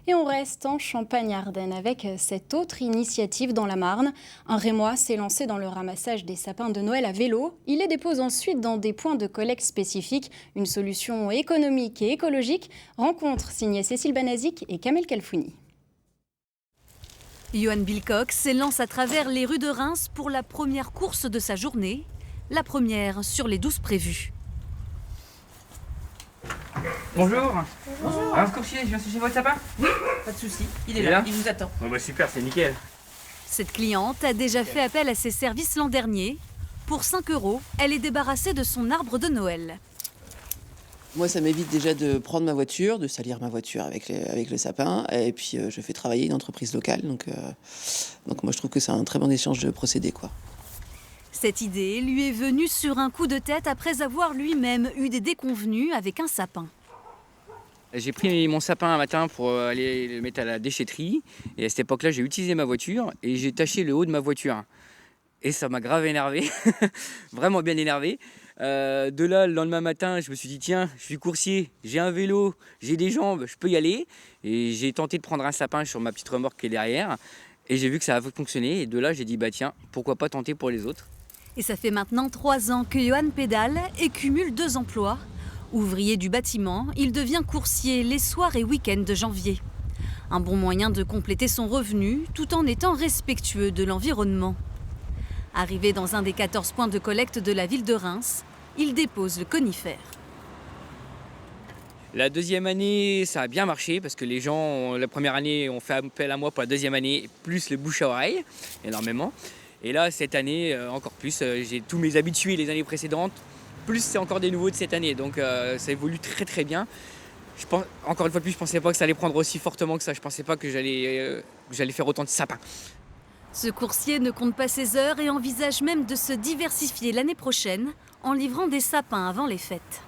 Et on reste en Champagne-Ardenne avec cette autre initiative dans la Marne. Un Rémois s'est lancé dans le ramassage des sapins de Noël à vélo. Il les dépose ensuite dans des points de collecte spécifiques. Une solution économique et écologique. Rencontre signée Cécile Banazic et Kamel Kalfouni. Johan Bilcock s'élance à travers les rues de Reims pour la première course de sa journée. La première sur les 12 prévues. Bonjour. Bonjour. Alors, coursier, je viens chercher votre sapin? Oui, pas de souci. Il est Il est là, là il vous attend. Bon bah super, c'est nickel. Cette cliente a déjà fait appel à ses services l'an dernier. Pour 5 €, elle est débarrassée de son arbre de Noël. Moi, ça m'évite déjà de prendre ma voiture, de salir ma voiture avec le sapin. Et puis, je fais travailler une entreprise locale. Donc moi, je trouve que c'est un très bon échange de procédés, quoi. Cette idée lui est venue sur un coup de tête après avoir lui-même eu des déconvenues avec un sapin. J'ai pris mon sapin un matin pour aller le mettre à la déchetterie. Et à cette époque-là, j'ai utilisé ma voiture et j'ai taché le haut de ma voiture. Et ça m'a grave énervé, vraiment bien énervé. De là, le lendemain matin, je me suis dit, tiens, je suis coursier, j'ai un vélo, j'ai des jambes, je peux y aller. Et j'ai tenté de prendre un sapin sur ma petite remorque qui est derrière. Et j'ai vu que ça a fonctionné. Et de là, j'ai dit, bah tiens, pourquoi pas tenter pour les autres. Et ça fait maintenant 3 ans que Johan pédale et cumule 2 emplois. Ouvrier du bâtiment, il devient coursier les soirs et week-ends de janvier. Un bon moyen de compléter son revenu tout en étant respectueux de l'environnement. Arrivé dans un des 14 points de collecte de la ville de Reims, il dépose le conifère. La deuxième année, ça a bien marché parce que les gens, la première année, ont fait appel à moi pour la deuxième année, plus le bouche à oreille, énormément. Et là, cette année, encore plus, j'ai tous mes habitués les années précédentes, plus c'est encore des nouveaux de cette année. Donc ça évolue très très bien. Encore une fois de plus, je ne pensais pas que ça allait prendre aussi fortement que ça. Je ne pensais pas que j'allais faire autant de sapins. Ce coursier ne compte pas ses heures et envisage même de se diversifier l'année prochaine en livrant des sapins avant les fêtes.